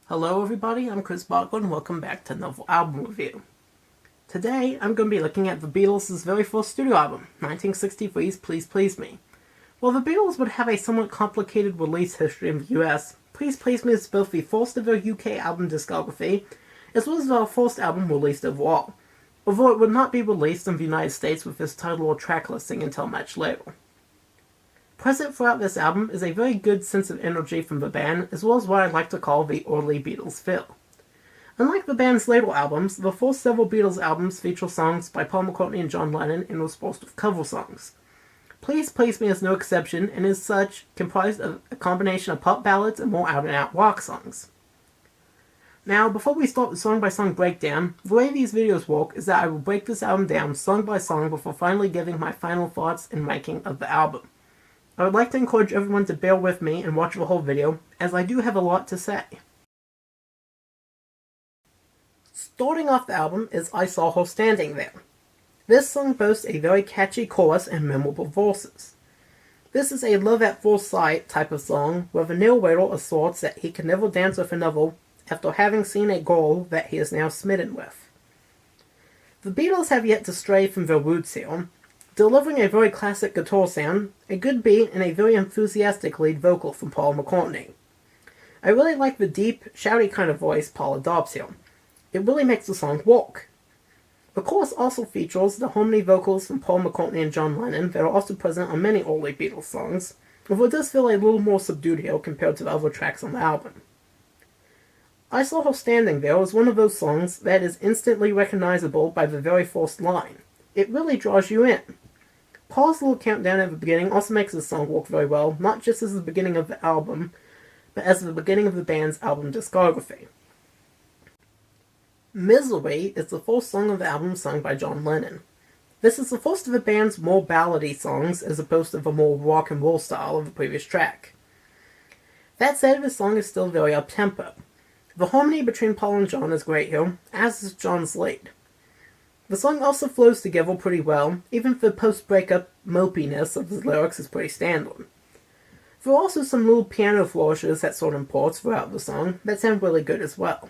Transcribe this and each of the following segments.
Hello everybody, I'm Chris Bottger and welcome back to another album review. Today I'm going to be looking at the Beatles' very first studio album, 1963's Please Please Me. While the Beatles would have a somewhat complicated release history in the US, Please Please Me is both the first of their UK album discography, as well as their first album released overall, although it would not be released in the United States with this title or track listing until much later. Present throughout this album is a very good sense of energy from the band, as well as what I'd like to call the early Beatles Feel. Unlike the band's later albums, the first several Beatles albums feature songs by Paul McCartney and John Lennon interspersed with cover songs. Please Please Me is no exception, and is such comprised of a combination of pop ballads and more out-and-out rock songs. Now, before we start the song-by-song breakdown, the way these videos work is that I will break this album down song by song before finally giving my final thoughts and ranking of the album. I would like to encourage everyone to bear with me and watch the whole video, as I do have a lot to say. Starting off the album is I Saw Her Standing There. This song boasts a very catchy chorus and memorable verses. This is a love at first sight type of song, where the narrator asserts that he can never dance with another after having seen a girl that he is now smitten with. The Beatles have yet to stray from their roots here, delivering a very classic guitar sound, a good beat, and a very enthusiastic lead vocal from Paul McCartney. I really like the deep, shouty kind of voice Paul adopts here. It really makes the song work. The chorus also features the harmony vocals from Paul McCartney and John Lennon that are also present on many early Beatles songs, although it does feel a little more subdued here compared to the other tracks on the album. I Saw Her Standing There is one of those songs that is instantly recognizable by the very first line. It really draws you in. Paul's little countdown at the beginning also makes the song work very well, not just as the beginning of the album, but as the beginning of the band's album discography. Misery is the first song of the album sung by John Lennon. This is the first of the band's more ballady songs, as opposed to the more rock and roll style of the previous track. That said, the song is still very up-tempo. The harmony between Paul and John is great here, as is John's lead. The song also flows together pretty well, even if the post-breakup mopiness of the lyrics is pretty standard. There are also some little piano flourishes at certain parts throughout the song that sound really good as well.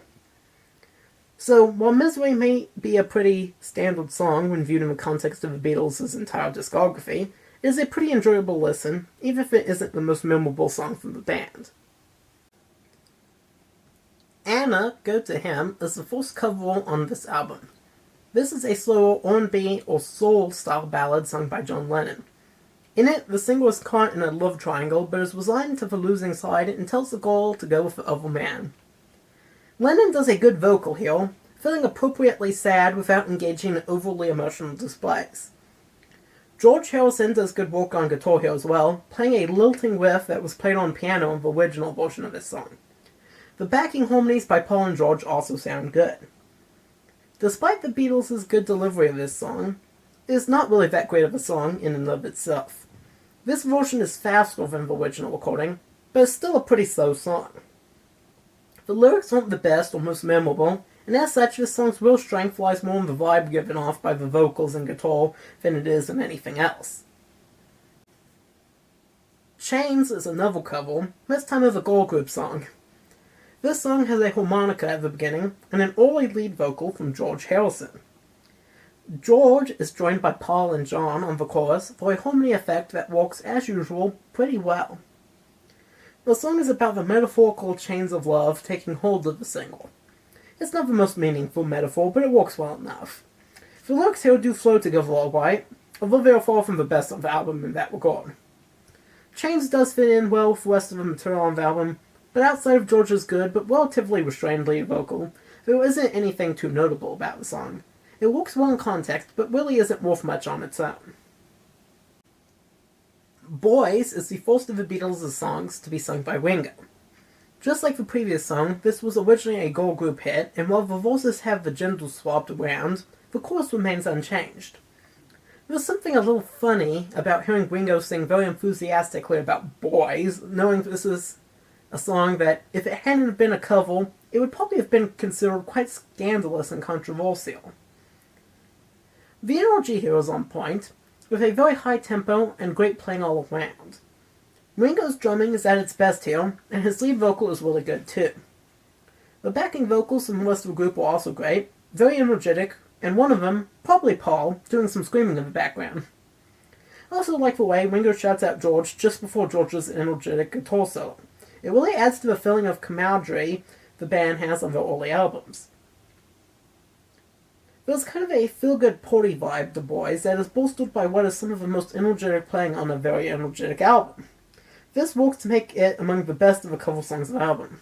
So, while Misery may be a pretty standard song when viewed in the context of the Beatles' entire discography, it is a pretty enjoyable listen, even if it isn't the most memorable song from the band. Anna, Go to Him is the first cover on this album. This is a slower R&B or soul-style ballad sung by John Lennon. In it, the singer is caught in a love triangle, but is resigned to the losing side and tells the girl to go with the other man. Lennon does a good vocal here, feeling appropriately sad without engaging in overly emotional displays. George Harrison does good work on guitar here as well, playing a lilting riff that was played on piano in the original version of this song. The backing harmonies by Paul and George also sound good. Despite the Beatles' good delivery of this song, it is not really that great of a song in and of itself. This version is faster than the original recording, but it's still a pretty slow song. The lyrics aren't the best or most memorable, and as such, this song's real strength lies more in the vibe given off by the vocals and guitar than it is in anything else. Chains is another cover, this time of a girl group song. This song has a harmonica at the beginning, and an early lead vocal from George Harrison. George is joined by Paul and John on the chorus for a harmony effect that works, as usual, pretty well. The song is about the metaphorical chains of love taking hold of the single. It's not the most meaningful metaphor, but it works well enough. The lyrics here do flow together alright, although they are far from the best of the album in that regard. Chains does fit in well with the rest of the material on the album, but outside of George's good but relatively restrained lead vocal, there isn't anything too notable about the song. It works well in context, but really isn't worth much on its own. Boys is the first of the Beatles' songs to be sung by Ringo. Just like the previous song, this was originally a girl group hit, and while the verses have the genders swapped around, the chorus remains unchanged. There's something a little funny about hearing Ringo sing very enthusiastically about boys, knowing this is a song that, if it hadn't been a cover, it would probably have been considered quite scandalous and controversial. The energy here is on point, with a very high tempo and great playing all around. Ringo's drumming is at its best here, and his lead vocal is really good too. The backing vocals from the rest of the group were also great, very energetic, and one of them, probably Paul, doing some screaming in the background. I also like the way Ringo shouts out George just before George's energetic guitar solo. It really adds to the feeling of camaraderie the band has on their early albums. There's kind of a feel-good party vibe to Boys that is bolstered by what is some of the most energetic playing on a very energetic album. This works to make it among the best of the cover songs of the album.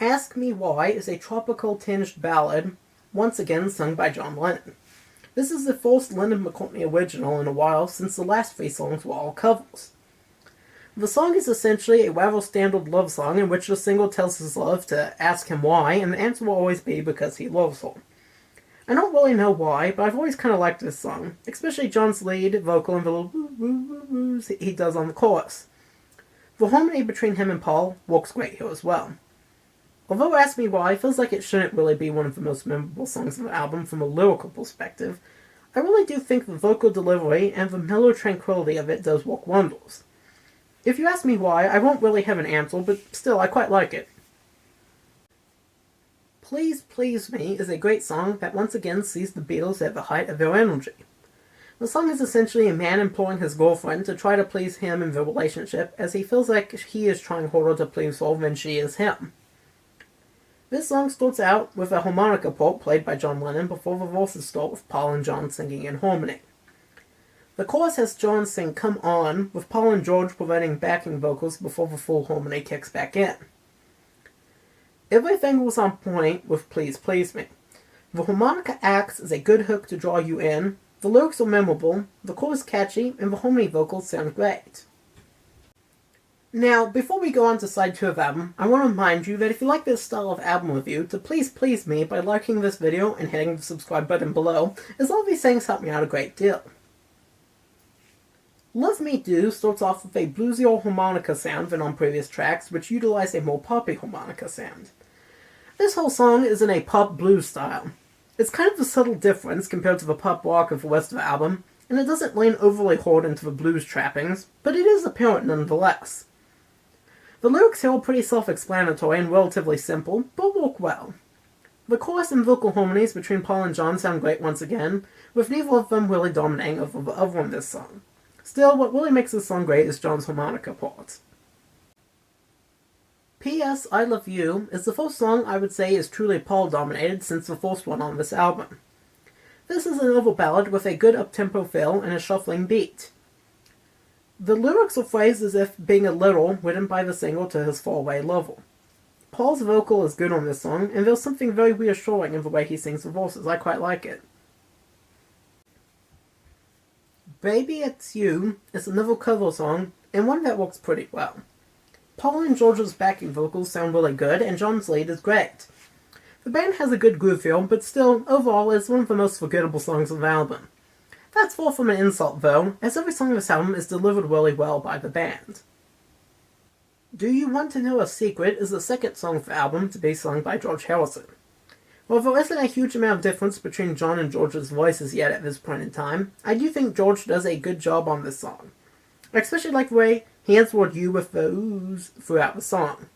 Ask Me Why is a tropical-tinged ballad, once again sung by John Lennon. This is the first Lennon-McCartney original in a while since the last 3 songs were all covers. The song is essentially a rather standard love song in which the singer tells his love to ask him why, and the answer will always be because he loves her. I don't really know why, but I've always kind of liked this song, especially John's lead vocal and the little woo-woo-woos he does on the chorus. The harmony between him and Paul works great here as well. Although Ask Me Why feels like it shouldn't really be one of the most memorable songs of the album from a lyrical perspective, I really do think the vocal delivery and the mellow tranquility of it does work wonders. If you ask me why, I won't really have an answer, but still, I quite like it. Please Please Me is a great song that once again sees the Beatles at the height of their energy. The song is essentially a man imploring his girlfriend to try to please him in their relationship, as he feels like he is trying harder to please her than she is him. This song starts out with a harmonica part played by John Lennon before the verses start with Paul and John singing in harmony. The chorus has John sing Come On, with Paul and George providing backing vocals before the full harmony kicks back in. Everything was on point with Please Please Me. The harmonica acts as a good hook to draw you in, the lyrics are memorable, the chorus catchy, and the harmony vocals sound great. Now, before we go on to side 2 of the album, I want to remind you that if you like this style of album review, to please please me by liking this video and hitting the subscribe button below, as all these things help me out a great deal. Love Me Do starts off with a bluesier harmonica sound than on previous tracks, which utilize a more poppy harmonica sound. This whole song is in a pop blues style. It's kind of a subtle difference compared to the pop rock of the rest of the album, and it doesn't lean overly hard into the blues trappings, but it is apparent nonetheless. The lyrics here are pretty self-explanatory and relatively simple, but work well. The chorus and vocal harmonies between Paul and John sound great once again, with neither of them really dominating over the other in this song. Still, what really makes this song great is John's harmonica part. P.S. I Love You is the first song I would say is truly Paul-dominated since the first one on this album. This is another ballad with a good up-tempo feel and a shuffling beat. The lyrics are phrased as if being a little written by the singer to his faraway lover. Paul's vocal is good on this song, and there's something very reassuring in the way he sings the verses. I quite like it. Baby It's You is another cover song, and one that works pretty well. Paul and George's backing vocals sound really good, and John's lead is great. The band has a good groove feel, but still, overall, it's one of the most forgettable songs of the album. That's far from an insult, though, as every song of this album is delivered really well by the band. Do You Want to Know a Secret is the second song of the album to be sung by George Harrison. While there isn't a huge amount of difference between John and George's voices yet at this point in time, I do think George does a good job on this song. I especially like the way he ends word you with the oohs throughout the song.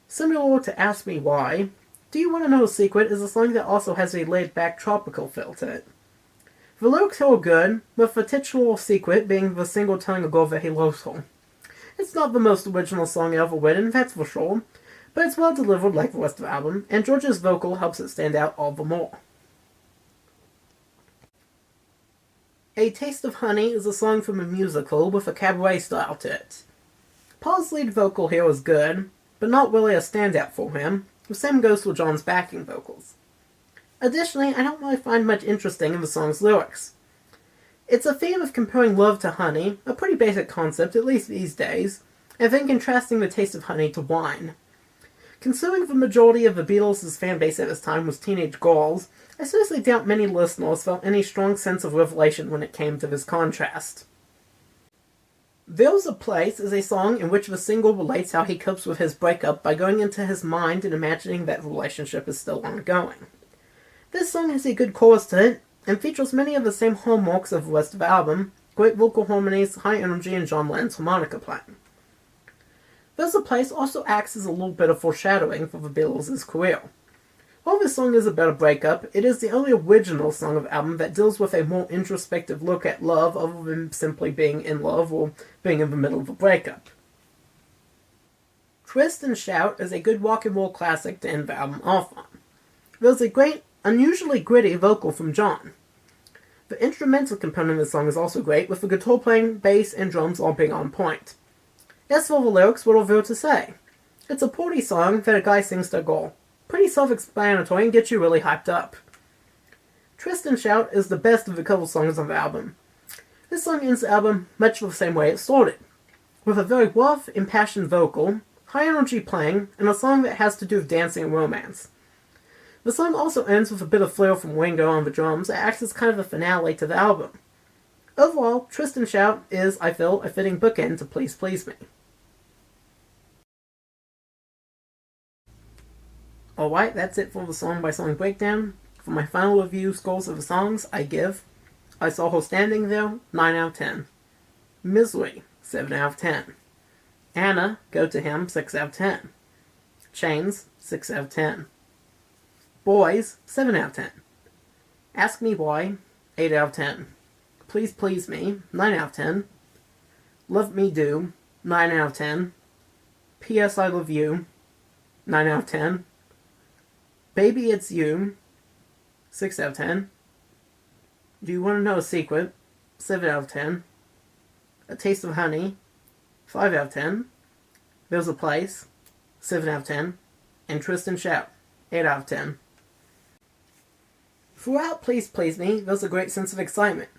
Similar to Ask Me Why, Do You Want to Know a Secret is a song that also has a laid-back tropical feel to it. The lyrics are good, with the titular secret being the single telling a girl that he loves her. It's not the most original song ever written, that's for sure, but it's well delivered like the rest of the album, and George's vocal helps it stand out all the more. A Taste of Honey is a song from a musical with a cabaret style to it. Paul's lead vocal here is good, but not really a standout for him. The same goes for John's backing vocals. Additionally, I don't really find much interesting in the song's lyrics. It's a theme of comparing love to honey, a pretty basic concept, at least these days, and then contrasting the taste of honey to wine. Considering the majority of the Beatles' fanbase at this time was teenage girls, I seriously doubt many listeners felt any strong sense of revelation when it came to this contrast. There's a Place is a song in which the singer relates how he copes with his breakup by going into his mind and imagining that the relationship is still ongoing. This song has a good chorus to it, and features many of the same hallmarks of the rest of the album, great vocal harmonies, high energy, and John Lennon's harmonica playing. There's a Place also acts as a little bit of foreshadowing for the Beatles' career. While this song is about a breakup, it is the only original song of the album that deals with a more introspective look at love other than simply being in love or being in the middle of a breakup. Twist and Shout is a good rock and roll classic to end the album off on. There's a great, unusually gritty vocal from John. The instrumental component of the song is also great, with the guitar playing, bass, and drums all being on point. As for the lyrics, what are there to say? It's a party song that a guy sings to a girl. Pretty self-explanatory and gets you really hyped up. Twist and Shout is the best of the cover songs on the album. This song ends the album much the same way it started, with a very rough, impassioned vocal, high energy playing, and a song that has to do with dancing and romance. The song also ends with a bit of flair from Ringo on the drums that acts as kind of a finale to the album. Overall, Twist and Shout is, I feel, a fitting bookend to Please Please Me. Alright, that's it for the song-by-song breakdown. For my final review scores of the songs, I give I Saw Her Standing There, 9 out of 10. Misery, 7 out of 10. Anna, Go to Him, 6 out of 10. Chains, 6 out of 10. Boys, 7 out of 10. Ask Me Why, 8 out of 10. Please Please Me, 9 out of 10. Love Me Do, 9 out of 10. P.S. I Love You, 9 out of 10. Baby It's You, 6 out of 10. Do You Want to Know a Secret, 7 out of 10. A Taste of Honey, 5 out of 10. There's a Place, 7 out of 10. And Twist and Shout, 8 out of 10. Throughout Please Please Me, there's a great sense of excitement.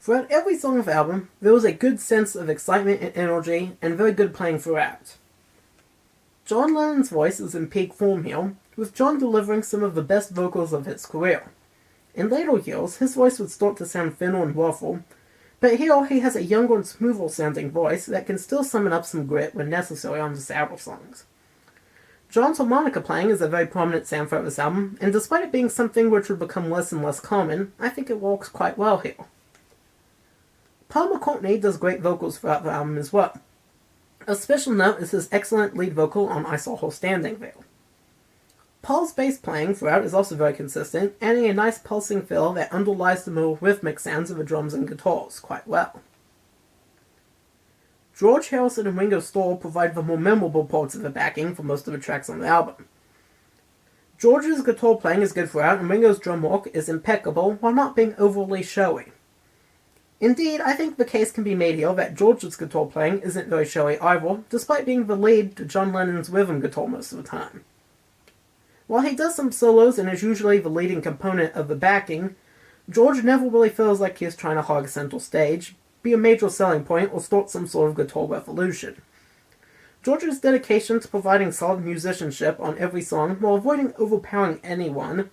Throughout every song of the album, there was a good sense of excitement and energy, and very good playing throughout. John Lennon's voice is in peak form here, with John delivering some of the best vocals of his career. In later years, his voice would start to sound thinner and ruffled, but here he has a younger and smoother sounding voice that can still summon up some grit when necessary on the sadder songs. John's harmonica playing is a very prominent sound throughout this album, and despite it being something which would become less and less common, I think it works quite well here. Paul McCartney does great vocals throughout the album as well. A special note is his excellent lead vocal on I Saw Her Standing There. Paul's bass playing throughout is also very consistent, adding a nice pulsing feel that underlies the more rhythmic sounds of the drums and guitars quite well. George Harrison and Ringo Starr provide the more memorable parts of the backing for most of the tracks on the album. George's guitar playing is good throughout, and Ringo's drum work is impeccable while not being overly showy. Indeed, I think the case can be made here that George's guitar playing isn't very showy either, despite being the lead to John Lennon's rhythm guitar most of the time. While he does some solos and is usually the leading component of the backing, George never really feels like he is trying to hog center stage, be a major selling point, or start some sort of guitar revolution. George's dedication to providing solid musicianship on every song while avoiding overpowering anyone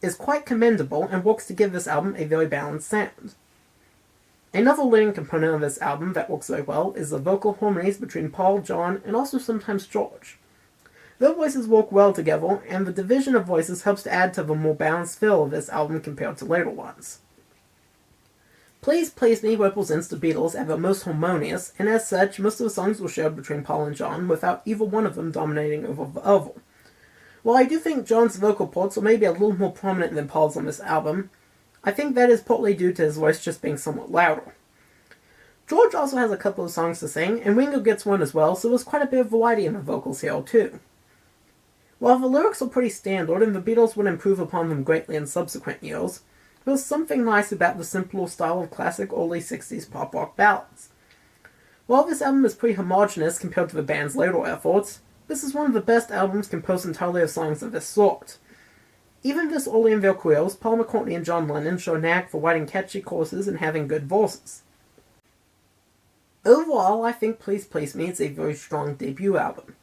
is quite commendable and works to give this album a very balanced sound. Another leading component of this album that works very well is the vocal harmonies between Paul, John, and also sometimes George. Their voices work well together, and the division of voices helps to add to the more balanced feel of this album compared to later ones. Please Please Me represents the Beatles at their most harmonious, and as such, most of the songs were shared between Paul and John without either one of them dominating over the other. While I do think John's vocal parts are maybe a little more prominent than Paul's on this album, I think that is partly due to his voice just being somewhat louder. George also has a couple of songs to sing, and Ringo gets one as well, so there's quite a bit of variety in the vocals here too. While the lyrics are pretty standard, and the Beatles would improve upon them greatly in subsequent years, there's something nice about the simpler style of classic early 60s pop rock ballads. While this album is pretty homogeneous compared to the band's later efforts, this is one of the best albums composed entirely of songs of this sort. Even this early in their careers, Paul McCartney and John Lennon show a knack for writing catchy choruses and having good voices. Overall, I think Please Please Me is a very strong debut album.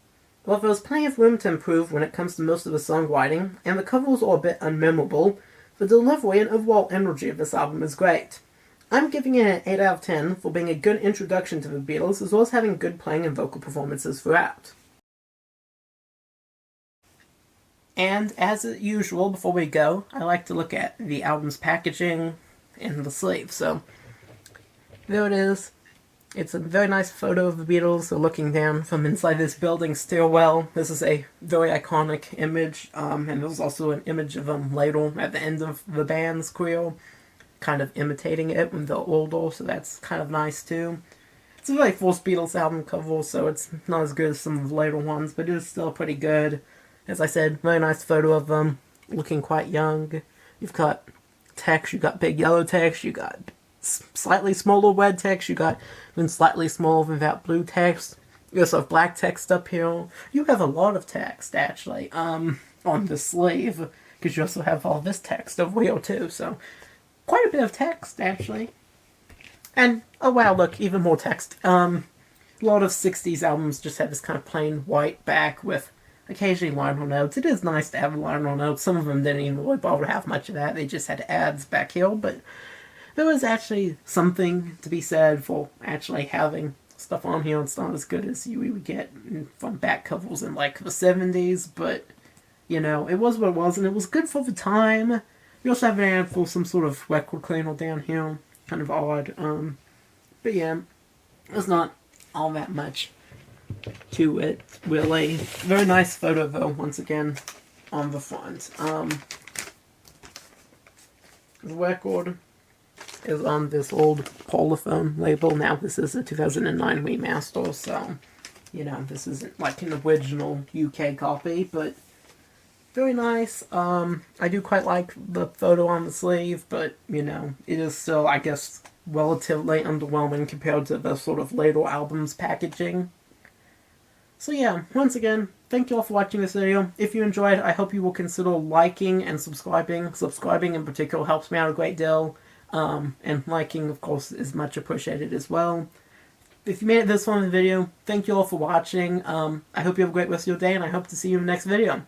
While there's plenty of room to improve when it comes to most of the songwriting, and the covers are a bit unmemorable, the delivery and overall energy of this album is great. I'm giving it an 8 out of 10 for being a good introduction to the Beatles, as well as having good playing and vocal performances throughout. And as usual, before we go, I like to look at the album's packaging and the sleeve. So, there it is. It's a very nice photo of the Beatles. So looking down from inside this building stairwell. This is a very iconic image, and there's also an image of them later at the end of the band's career, kind of imitating it when they're older, so that's kind of nice too. It's a very first Beatles album cover, so it's not as good as some of the later ones, but it is still pretty good. As I said, very nice photo of them, looking quite young. You've got text, you got big yellow text, you got slightly smaller red text, you got even slightly smaller without blue text. You also have black text up here. You have a lot of text, actually, on the sleeve, because you also have all this text over here, too, so quite a bit of text, actually. And, oh wow, look, even more text. A lot of 60s albums just have this kind of plain white back with occasionally liner notes. It is nice to have liner notes. Some of them didn't even really bother to have much of that. They just had ads back here, but there was actually something to be said for actually having stuff on here. It's not as good as you would get from back covers in, like, the 70s, but, you know, it was what it was, and it was good for the time. We also have an ad for some sort of record cleaner down here. Kind of odd. But yeah, there's not all that much to it, really. Very nice photo, though, once again, on the front. The record is on this old Parlophone label. Now this is a 2009 remaster, so, you know, this isn't like an original UK copy, but very nice. I do quite like the photo on the sleeve, but, you know, it is still, I guess, relatively underwhelming compared to the sort of later album's packaging. So yeah, once again, thank you all for watching this video. If you enjoyed, I hope you will consider liking and subscribing. Subscribing in particular helps me out a great deal. And liking, of course, is much appreciated as well. If you made it this far in the video, thank you all for watching. I hope you have a great rest of your day, and I hope to see you in the next video.